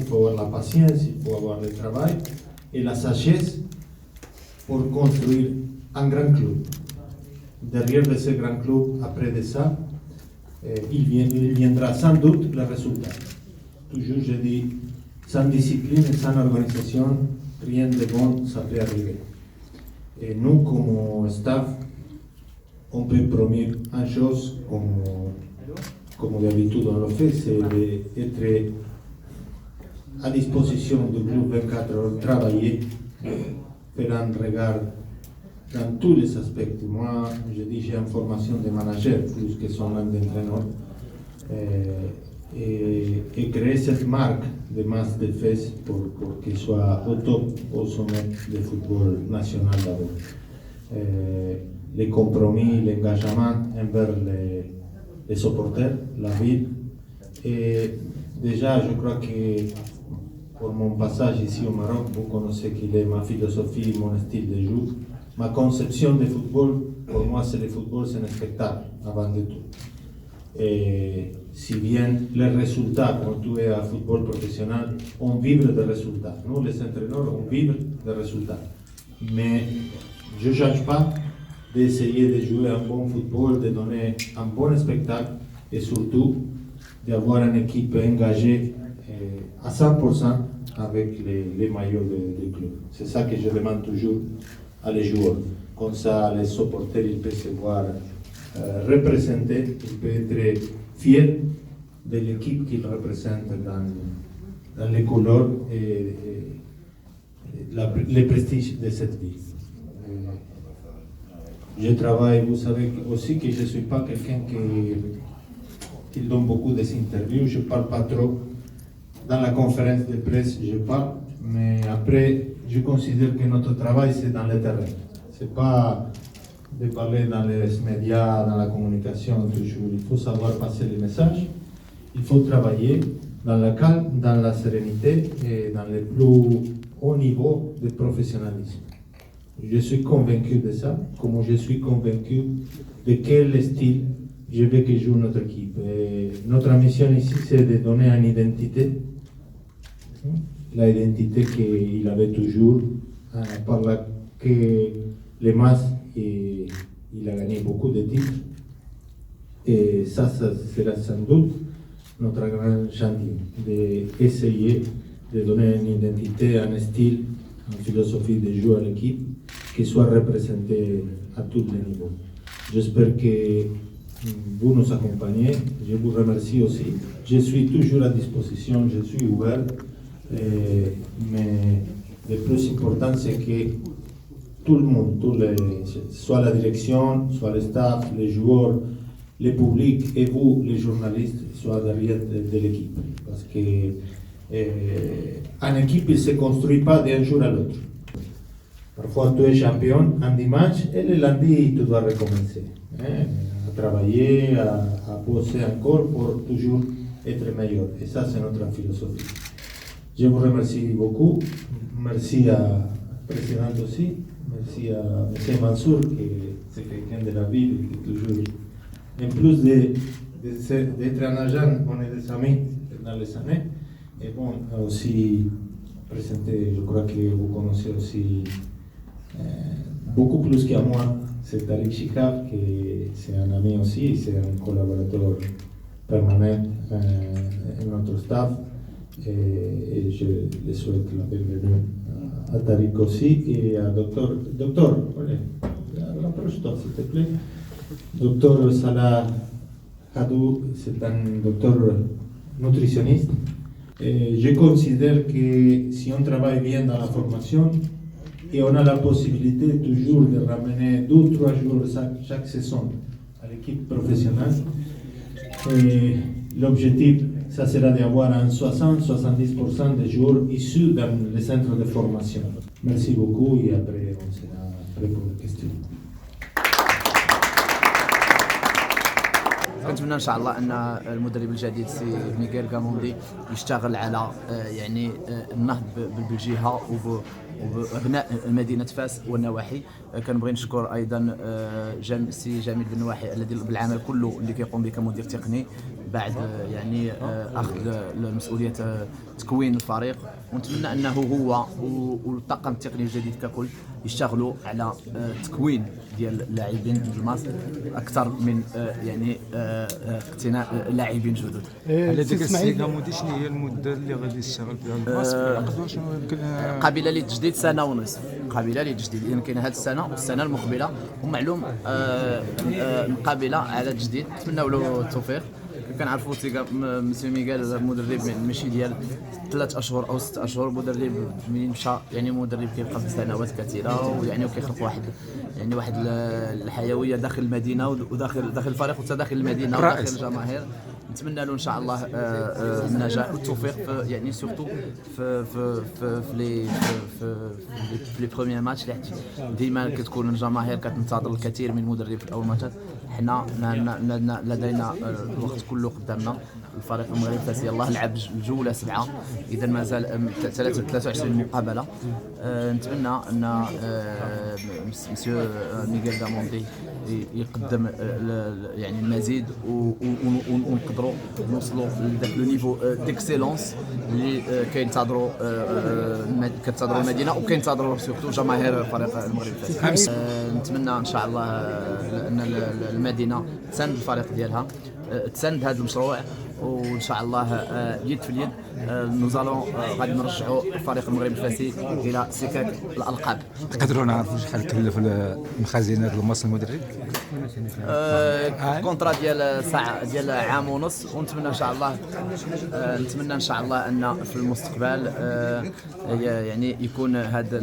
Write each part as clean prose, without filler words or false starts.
faut avoir la patience, il faut avoir le travail et la sagesse pour construire un grand club. Derrière de ce grand club, après de ça, il viendra sans doute le résultat. Toujours je dis, sans discipline et sans organisation, rien de bon ça peut arriver. Et nous, comme staff, on peut promettre une chose, comme d'habitude on le fait, c'est d'être à disposition du groupe 24 heures, travailler, faire un regard dans tous les aspects. Moi, je dis j'ai une formation de manager plus que seulement d'entraîneur. Et créer cette marque de masse de fesses pour qu'il soit au top, au sommet du football national d'abord. Les compromis, l'engagement envers les supporters, la ville. Et déjà, je crois que pour mon passage ici au Maroc, vous connaissez qu'il est ma philosophie, mon style de jeu. Ma conception de football, pour moi, c'est le football, c'est un spectacle avant de tout. Et si bien les résultats, quand tu es à football professionnel, on vibre des résultats. Nous, les entraîneurs, on vibre des résultats. Mais je ne change pas d'essayer de jouer un bon football, de donner un bon spectacle et surtout d'avoir une équipe engagée à 100% avec les maillots du club. C'est ça que je demande toujours à les joueurs. Comme ça, les supporters, ils peuvent se voir représentés, ils peuvent être fiers de l'équipe qu'ils représentent dans les couleurs et le prestige de cette ville. Je travaille, vous savez aussi que je ne suis pas quelqu'un qui donne beaucoup d'interviews, je ne parle pas trop. Dans la conférence de presse, je parle, mais après, je considère que notre travail, c'est dans le terrain. Ce n'est pas de parler dans les médias, dans la communication, toujours. Il faut savoir passer les messages, il faut travailler dans la calme, dans la sérénité et dans le plus haut niveau de professionnalisme. Je suis convaincu de ça, comme je suis convaincu de quel style je veux que joue notre équipe. Et notre mission ici, c'est de donner une identité, l'identité qu'il avait toujours, par laquelle les masses, et il a gagné beaucoup de titres. Et ça sera sans doute notre grand chantier, d'essayer de donner une identité, un style, une philosophie de jeu à l'équipe qui soit représentée à tous les niveaux. J'espère que vous nous accompagnez. Je vous remercie aussi. Je suis toujours à disposition, je suis ouvert. Mais le plus important, c'est que tout le monde, soit la direction, soit le staff, les joueurs, le public et vous, les journalistes, soient derrière de l'équipe. Parce que une équipe ne se construit pas d'un jour à l'autre. Parfois, tu es champion un dimanche et le lundi, tu dois recommencer. À travailler, à bosser encore pour toujours être meilleur. Et ça, c'est notre philosophie. Je vous remercie beaucoup. Merci à la présidente aussi. Merci à M. Mansour, qui c'est quelqu'un de la ville, qui toujours. En plus d'être un agent, on est des amis dans les années. Et bon, aussi présenté, je crois que vous connaissez aussi beaucoup plus qu'à moi, c'est Tariq Shikaf, qui c'est un ami aussi, c'est un collaborateur permanent dans notre staff. Et je le souhaite la bienvenue à Tariq aussi et à Docteur, rapproche-toi s'il te plaît. Docteur Salah Hadou, c'est un docteur nutritionniste. Et je considère que si on travaille bien dans la formation et on a la possibilité toujours de ramener 2 ou 3 jours chaque saison à l'équipe professionnelle, l'objectif, ça sera d'avoir un 60-70% de joueurs issus dans les centres de formation. Merci beaucoup et après on sera prêt pour les questions. كنتمنى ان شاء الله ان المدرب الجديد سي ميغيل غاموندي يشتغل على يعني النهض بالجهه وابناء مدينه فاس والنواحي. كنبغي نشكر ايضا سي جميل بن نواحي الذي بالعمل كله اللي كيقوم به كمدير تقني بعد يعني اخذ مسؤوليه تكوين الفريق، ونتمنى انه هو والطاقم التقني الجديد ككل يشتغلوا على تكوين ديال اللاعبين الجماس اكثر من يعني اقتناء لاعبين جدد. على ديك السيغا مودي شنو هي المده اللي غادي يشتغل فيها الباص في العقد شنو يمكن قابله للتجديد سنه ونصف، قابله للتجديد اذا كاين هذه السنه والسنه المقبله، ومعلوم قابله على التجديد. نتمنوا له التوفيق. كنعرفوا مسيو ميغال مدرب ماشي ديال 3 اشهر او 6 اشهر، مدرب منين مشى يعني مدرب كيبقى في سنوات كثيره، ويعني وكيخلق واحد الحيويه داخل المدينه وداخل الفريق وداخل المدينه وداخل الجماهير. نتمنى له ان شاء الله النجاح والتوفيق يعني سورتو في لي بروميير ماتش اللي ديما كتكون الجماهير كتنتظر الكثير من المدرب في اول ماتشات. حنا لدينا الوقت كله قدامنا. الفريق المغربي الفاسي يلاه لعب الجوله 7، اذا مازال 23 مقابله. نتمنى ان مسيو ميغيل غاموندي يقدم يعني المزيد ونقدروا نوصلوا لذاك لو نيفو ديكسيلونس اللي كينتظروا المدينه وكينتظروا سورتو جماهير الفريق المغربي الفاسي. نتمنى ان شاء الله ان المدينه تساند الفريق ديالها، تساند هذا المشروع، وان شاء الله يد في اليد نزالون غادي نرجعوا الفريق المغربي الفاسي الى سكك الالقاب. نقدروا نعرفوا شحال كلف المخازن هذا الموسم المدرب؟ كونترا ديال ساعه ديال عام ونص، ونتمنى ان شاء الله ان في المستقبل يعني يكون هذا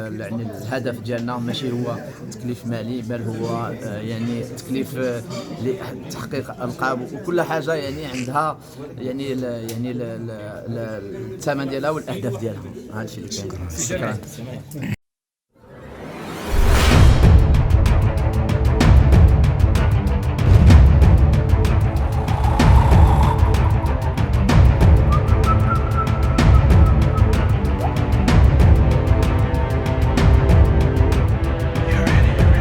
يعني الهدف ديالنا ماشي هو تكليف مالي، بل هو يعني تكليف لتحقيق القاب، وكل حاجه يعني عندها يعني الثمن ديالها والاهداف ديالها. هذا الشيء اللي كاين. شكرا.